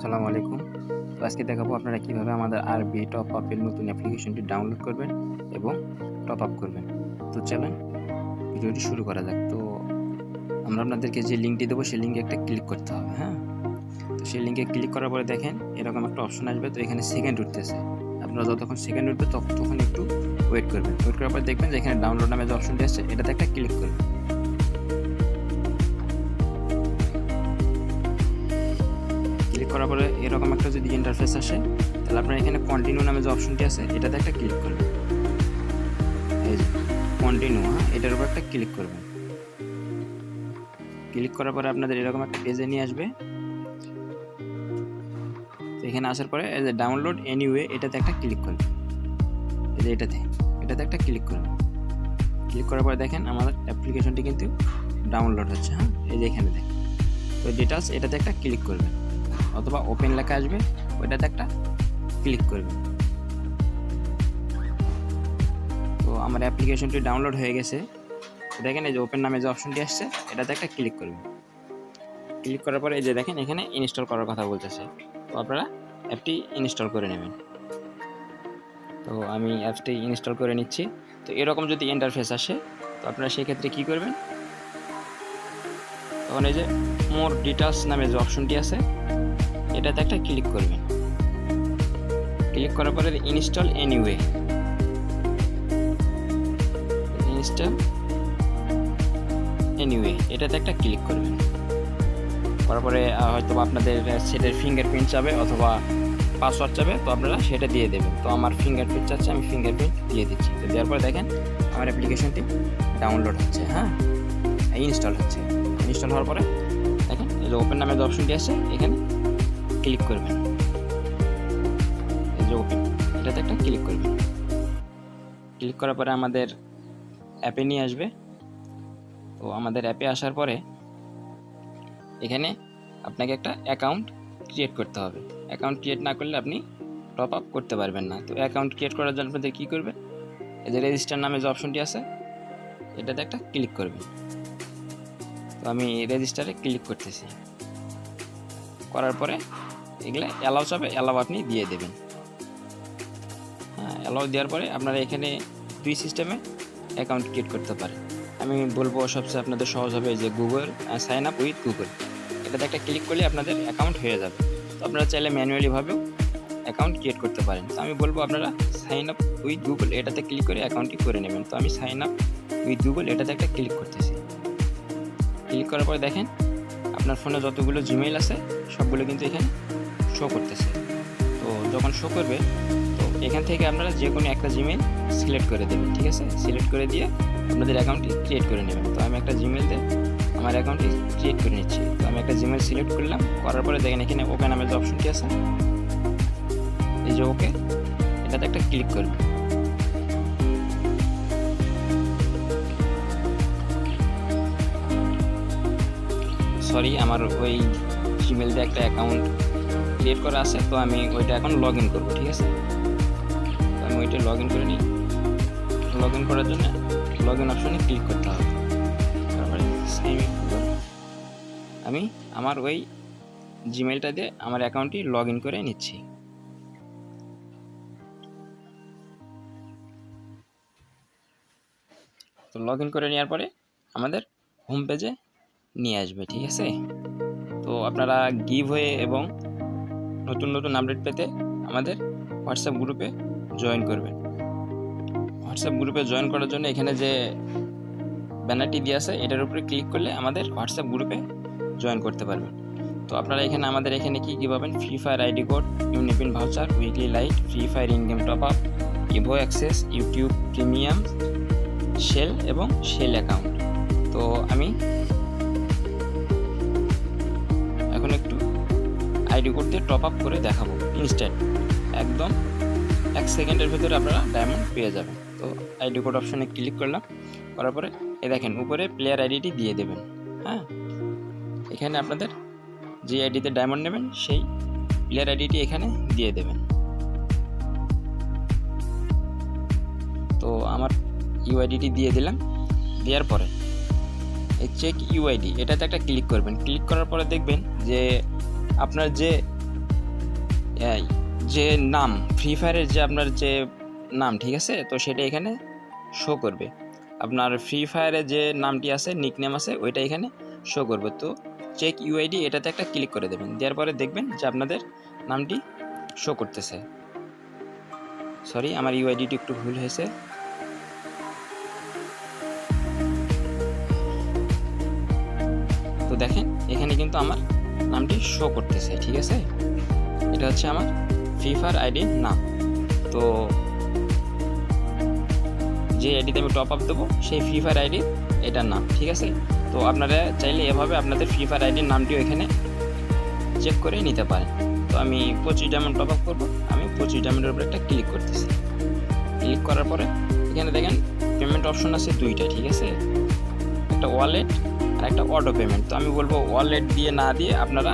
আসসালামু আলাইকুম। তো আজকে দেখাবো আপনারা কিভাবে আমাদের আরবি টপ আপের নতুন অ্যাপ্লিকেশনটি ডাউনলোড করবেন এবং টপ আপ করবেন। তো চলেন ভিডিওটি শুরু করা যাক। তো আমরা আপনাদেরকে যে লিঙ্কটি দেবো সেই লিঙ্কে একটা ক্লিক করতে হবে, হ্যাঁ? তো সেই লিঙ্কে ক্লিক করার পরে দেখেন এরকম একটা অপশন আসবে। তো এখানে সেকেন্ড উঠতেছে। আপনারা যতক্ষণ সেকেন্ড উঠবে ততক্ষণ একটু ওয়েট করবেন। ওয়েট করার পর দেখবেন যে এখানে ডাউনলোড নামে যে অপশনটি আছে এটাতে একটা ক্লিক করবেন। ক্লিক করার পরে এরকম একটা যদি ইন্টারফেস আসে তাহলে আপনার এখানে কন্টিনিউ নামে যে অপশনটি আছে এটাতে একটা ক্লিক করবেন। এই যে কন্টিনিউ, এটার উপর একটা ক্লিক করবেন। ক্লিক করার পরে আপনাদের এরকম একটা পেজে নিয়ে আসবে। তো এখানে আসার পরে এই যে ডাউনলোড এনিওয়ে এটাতে একটা ক্লিক করবেন। এই যে এটাতে একটা ক্লিক করবেন। ক্লিক করার পরে দেখেন আমাদের অ্যাপ্লিকেশনটি কিন্তু ডাউনলোড হচ্ছে, হ্যাঁ? এই যে এখানে দেখেন। তো ডিটেইলস এটাতে একটা ক্লিক করবেন অথবা ওপেন লেখা আসবে ওইটাতে একটা ক্লিক করবেন। তো আমার অ্যাপ্লিকেশনটি ডাউনলোড হয়ে গেছে। দেখেন এই যে ওপেন নামে যে অপশনটি আসছে এটাতে একটা ক্লিক করবেন। ক্লিক করার পরে এই যে দেখেন এখানে ইনস্টল করার কথা বলতেছে। তো আপনারা অ্যাপটি ইনস্টল করে নেবেন। তো আমি অ্যাপটি ইনস্টল করে নিচ্ছি। তো এরকম যদি ইন্টারফেস আসে তো আপনারা সেক্ষেত্রে কী করবেন, তখন এই যে মোর ডিটেইলস নামে যে অপশনটি আছে এটাতে একটা ক্লিক করবেন। ক্লিক করার পরে ইনস্টল এনিওয়ে এটাতে একটা ক্লিক করবেন। করার পরে হয়তো আপনাদের সেটের ফিঙ্গারপ্রিন্ট চাবে অথবা পাসওয়ার্ড চাবে, তো আপনারা সেটা দিয়ে দেবেন। তো আমার ফিঙ্গারপ্রিন্ট চাচ্ছে, আমি ফিঙ্গারপ্রিন্ট দিয়ে দিচ্ছি। তো দেওয়ার পরে দেখেন আমার অ্যাপ্লিকেশনটি ডাউনলোড হচ্ছে, হ্যাঁ, ইনস্টল হচ্ছে। ইনস্টল হওয়ার পরে দেখেন এই যে ওপেন নামের যে অপশনটি আছে এখানে ক্লিক করবেন। এই যে ওপেন এটাতে একটা ক্লিক করবেন। ক্লিক করার পরে আমাদের অ্যাপে নিয়ে আসবে। তো আমাদের অ্যাপে আসার পরে এখানে আপনাকে একটা অ্যাকাউন্ট ক্রিয়েট করতে হবে। অ্যাকাউন্ট ক্রিয়েট না করলে আপনি টপ আপ করতে পারবেন না। তো অ্যাকাউন্ট ক্রিয়েট করার জন্য আপনাদের কী করবেন, এই যে রেজিস্টার নামে যে অপশনটি আছে এটাতে একটা ক্লিক করবেন। তো আমি রেজিস্টারে ক্লিক করতেছি। করার পরে এগুলো অ্যালাউ চাবে, অ্যালাউ আপনি দিয়ে দেবেন। হ্যাঁ, অ্যালাউ দেওয়ার পরে আপনারা এখানে দুই সিস্টেমে অ্যাকাউন্ট ক্রিয়েট করতে পারেন। আমি বলবো সবচেয়ে আপনাদের সহজ হবে যে Google sign up with Google, এটাতে একটা ক্লিক করলে আপনাদের অ্যাকাউন্ট হয়ে যাবে। তো আপনারা চাইলে ম্যানুয়ালিভাবেও অ্যাকাউন্ট ক্রিয়েট করতে পারেন। তো আমি বলবো আপনারা সাইন আপ উইথ গুগল এটাতে ক্লিক করে অ্যাকাউন্টটি করে নেবেন। তো আমি সাইন আপ উইথ গুগল এটাতে একটা ক্লিক করতেছি। ক্লিক করার পরে দেখেন আপনার ফোনে যতগুলো জিমেইল আছে সবগুলো কিন্তু এখানে শো করতেছে। তো যখন শো করবে তো এখান থেকে আপনারা যে কোনো একটা জিমেইল সিলেক্ট করে দেবেন, ঠিক আছে? সিলেক্ট করে দিয়ে আপনাদের অ্যাকাউন্টটি ক্রিয়েট করে নেবেন। তো আমি একটা জিমেইল দিয়ে আমার অ্যাকাউন্টটি ক্রিয়েট করে নিচ্ছি। তো আমি একটা জিমেইল সিলেক্ট করলাম। করার পরে দেখেন এখানে ওকে নামের যে অপশনটি আছে এই যে ওকে এটাতে একটা ক্লিক করবেন। সরি, আমার ওই জিমেইল দিয়ে একটা অ্যাকাউন্ট ক্রিয়েট করা আছে, তো আমি ওইটা এখন লগ ইন করবো, ঠিক আছে? তো আমি ওইটা লগ ইন করে নিই। লগ ইন করার জন্য লগ ইন অপশনে ক্লিক করতে হবে। তারপরে আমি আমার ওই জিমেইলটা দিয়ে আমার অ্যাকাউন্টটি লগ ইন করে নিচ্ছি। তো লগ ইন করে নেওয়ার পরে আমাদের হোম পেজে নিয়ে আসবে, ঠিক আছে? তো আপনারা গিভ ওয়ে এবং নতুন নতুন আপডেট পেতে আমাদের হোয়াটসঅ্যাপ গ্রুপে জয়েন করবেন। হোয়াটসঅ্যাপ গ্রুপে জয়েন করার জন্য এখানে যে ব্যানারটি দিয়ে আছে এটার উপরে ক্লিক করলে আমাদের হোয়াটসঅ্যাপ গ্রুপে জয়েন করতে পারবেন। তো আপনারা এখানে আমাদের এখানে কী পাবেন, Free Fire ID code, UniPin voucher, weekly lite, Free Fire in game top up, Evo access, YouTube premium, shell এবং শেল অ্যাকাউন্ট। তো আমি এখন একটু আইডি কোড দিয়ে টপ আপ করে দেখাবো ইনস্ট্যান্ট, একদম 1 সেকেন্ডের ভিতরে আপনারা ডায়মন্ড পেয়ে যাবেন। তো আইডি কোড অপশনে ক্লিক করলাম। করার পরে এই দেখেন উপরে প্লেয়ার আইডিটি দিয়ে দেবেন। হ্যাঁ, এখানে আপনাদের যে আইডিতে ডায়মন্ড নেবেন সেই প্লেয়ার আইডিটি এখানে দিয়ে দেবেন। তো আমার ইউআইডিটি দিয়ে দিলাম। দেওয়ার পরে এই চেক ইউআইডি এটাতে একটা ক্লিক করবেন। ক্লিক করার পরে দেখবেন যে আপনার যে যে নাম ফ্রি ফায়ারের যে আপনার যে নাম, ঠিক আছে, তো সেটা এখানে শো করবে। আপনার ফ্রি ফায়ারের যে নামটি আছে, নিকনেম আছে, ওইটা এখানে শো করবে। তো চেক ইউআইডি এটাতে একটা ক্লিক করে দেবেন, দেওয়ার পরে দেখবেন যে আপনাদের নামটি শো করতেছে। সরি, আমার ইউআইডিটি একটু ভুল হয়েছে। তো দেখেন এখানে কিন্তু আমার নামটি শো করতেছে, ঠিক আছে। এটা হচ্ছে আমার ফ্রি ফায়ার আইডির নাম। তো যে আইডিতে আমি টপ আপ দেবো সেই ফ্রি ফায়ার আইডি এটার নাম, ঠিক আছে। তো আপনারা চাইলে এভাবে আপনাদের ফ্রি ফায়ার আইডির নামটিও এখানে চেক করে নিতে পারেন। তো আমি 25 ডায়মন্ড টপ আপ করবো। আমি 25 ডায়মন্ডের উপরে একটা ক্লিক করতেছি। ক্লিক করার পরে এখানে দেখেন পেমেন্ট অপশন আছে দুইটা, ঠিক আছে, একটা ওয়ালেট আর একটা অটো পেমেন্ট। তো আমি বলবো ওয়ালেট দিয়ে না দিয়ে আপনারা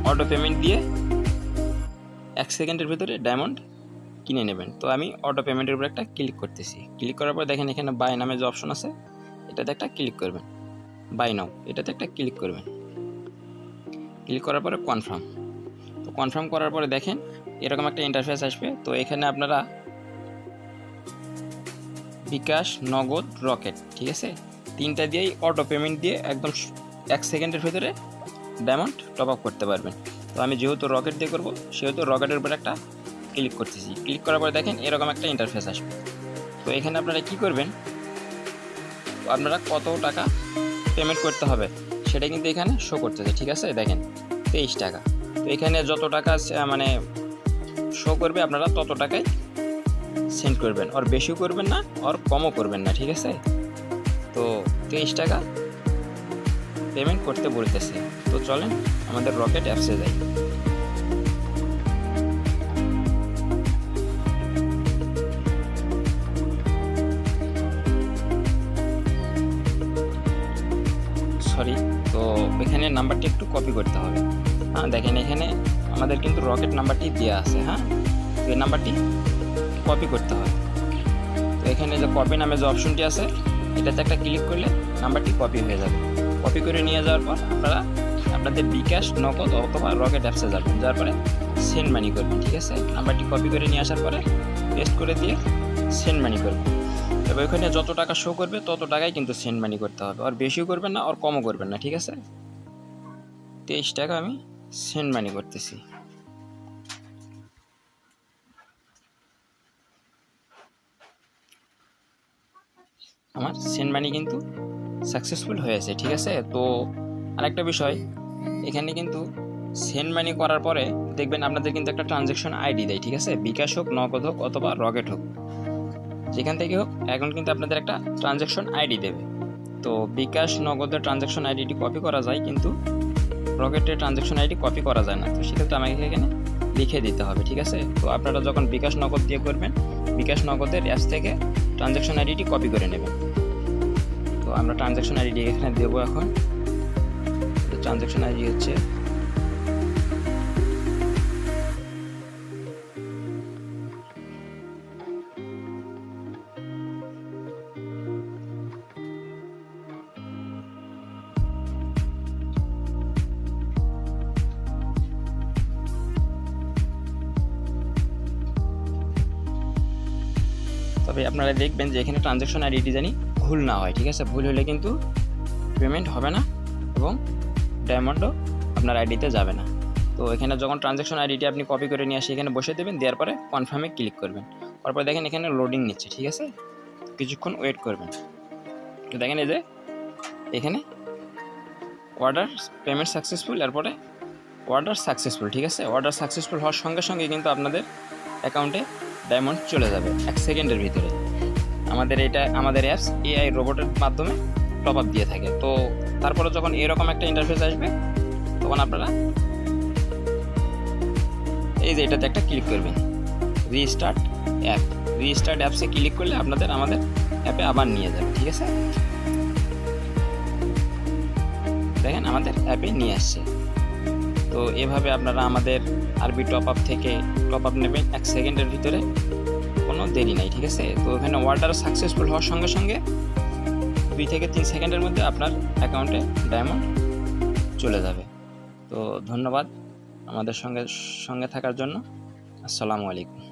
অটো পেমেন্ট দিয়ে 1 সেকেন্ডের ভিতরে ডায়মন্ড কিনে নেবেন। তো আমি অটো পেমেন্টের উপরে একটা ক্লিক করতেছি। ক্লিক করার পর দেখেন এখানে বাই নামে যে অপশন আছে এটাতে একটা ক্লিক করবেন, বাই নাও এটাতে একটা ক্লিক করবেন। ক্লিক করার পরে কনফার্ম। তো কনফার্ম করার পরে দেখেন এরকম একটা ইন্টারফেস আসবে। তো এখানে আপনারা বিকাশ, নগদ, রকেট, ঠিক আছে, তিনটা দিয়েই অটো পেমেন্ট দিয়ে একদম 1 সেকেন্ডের ভিতরে ডায়মন্ড টপ আপ করতে পারবেন। তো আমি যেহেতু রকেট দিয়ে করবো সেহেতু রকেটের উপরে একটা ক্লিক করতেছি। ক্লিক করার পরে দেখেন এরকম একটা ইন্টারফেস আসবে। তো এখানে আপনারা কি করবেন, আপনারা কত টাকা পেমেন্ট করতে হবে সেটা কিন্তু এখানে শো করতেছে, ঠিক আছে। দেখেন 23 টাকা। তো এখানে যত টাকা মানে শো করবে আপনারা তত টাকায় সেন্ড করবেন, আর বেশিও করবেন না আর কমও করবেন না, ঠিক আছে। তো 23 টাকা পেমেন্ট করতে বলতেছে। তো চলেন আমাদের রকেট অ্যাপসে যাই। সরি, তো এখানে নাম্বারটি একটু কপি করতে হবে। হ্যাঁ দেখেন এখানে আমাদের কিন্তু রকেট নাম্বারটি দেওয়া আছে। হ্যাঁ, এই নাম্বারটি কপি করতে হবে। তো এখানে যে কপি নামে যে অপশনটি আছে এটাতে একটা ক্লিক করলে নাম্বারটি কপি হয়ে যাবে। কপি করে নিয়ে যাওয়ার পর আপনারা আপনাদের বিকাশ, নগদ অথবা রকেট অ্যাপসে যাবেন, যাওয়ার পরে সেন্ড মানি করবেন, ঠিক আছে। নাম্বারটি কপি করে নিয়ে আসার পরে পেস্ট করে দিয়ে সেন্ড মানি করবেন। তবে ওইখানে যত টাকা শো করবে তত টাকাই কিন্তু সেন্ড মানি করতে হবে, আর বেশিও করবেন না আর কমও করবেন না, ঠিক আছে। 23 টাকা আমি সেন্ড মানি করতেছি। আমার সেন্ড মানি কিন্তু সাকসেসফুল হয়েছে, ঠিক আছে। তো আরেকটা বিষয়, এখানে কিন্তু সেন্ড মানি করার পরে দেখবেন আপনাদের কিন্তু একটা ট্রানজ্যাকশন আইডি দেয়, ঠিক আছে। বিকাশ হোক, নগদ হোক অথবা রকেট হোক, যেখান থেকে হোক এখন কিন্তু আপনাদের একটা ট্রানজ্যাকশন আইডি দেবে। তো বিকাশ, নগদের ট্রানজ্যাকশন আইডিটি কপি করা যায়, কিন্তু রকেটের ট্রানজ্যাকশন আইডি কপি করা যায় না। তো সেক্ষেত্রে আমাকে এখানে লিখে দিতে হবে, ঠিক আছে। তো আপনারা যখন বিকাশ, নগদ দিয়ে করবেন, বিকাশ, নগদের অ্যাপস থেকে ট্রানজ্যাকশন আইডিটি কপি করে নেবেন। তো আমরা ট্রানজ্যাকশন আইডি এখানে দেবো। এখন ট্রানজ্যাকশন আইডি হচ্ছে তবে আপনারা দেখবেন যে এখানে ট্রানজ্যাকশন আইডিটি জানি ভুল না হয়, ঠিক আছে। ভুল হলে কিন্তু পেমেন্ট হবে না এবং ডায়মন্ডও আপনার আইডিতে যাবে না। তো এখানে যখন ট্রানজ্যাকশন আইডিটি আপনি কপি করে নিয়ে আসে এখানে বসে দেবেন, দেওয়ার পরে কনফার্মে ক্লিক করবেন। তারপর দেখেন এখানে লোডিং নিচ্ছে, ঠিক আছে, কিছুক্ষণ ওয়েট করবেন। তো দেখেন এই যে এখানে অর্ডার পেমেন্ট সাকসেসফুল, এরপরে অর্ডার সাকসেসফুল, ঠিক আছে। অর্ডার সাকসেসফুল হওয়ার সঙ্গে সঙ্গে কিন্তু আপনাদের অ্যাকাউন্টে ডায়মন্ড চলে যাবে 1 সেকেন্ডের ভিতরে। আমাদের অ্যাপস এআই রোবটের মাধ্যমে টপ আপ দিয়ে থাকে। তো তারপরে যখন এরকম একটা ইন্টারফেস আসবে তখন আপনারা এই যে এটাতে একটা ক্লিক করবেন, রিস্টার্ট অ্যাপ। রিস্টার্ট অ্যাপসে ক্লিক করলে আমাদের অ্যাপে আবার নিয়ে যাবে, ঠিক আছে। দেখেন আমাদের অ্যাপে নিয়ে আসছে। তো এভাবে আপনারা আমাদের আরবি টপ আপ থেকে টপ আপ নেবেন 1 সেকেন্ডের ভিতরে, কোনো দেরি নাই, ঠিক আছে। তো এখানে অর্ডার সাকসেসফুল হওয়ার সঙ্গে সঙ্গে 2 থেকে 3 সেকেন্ডের মধ্যে আপনার অ্যাকাউন্টে ডায়মন্ড চলে যাবে। তো ধন্যবাদ আমাদের সঙ্গে সঙ্গে থাকার জন্য আসসালামু আলাইকুম।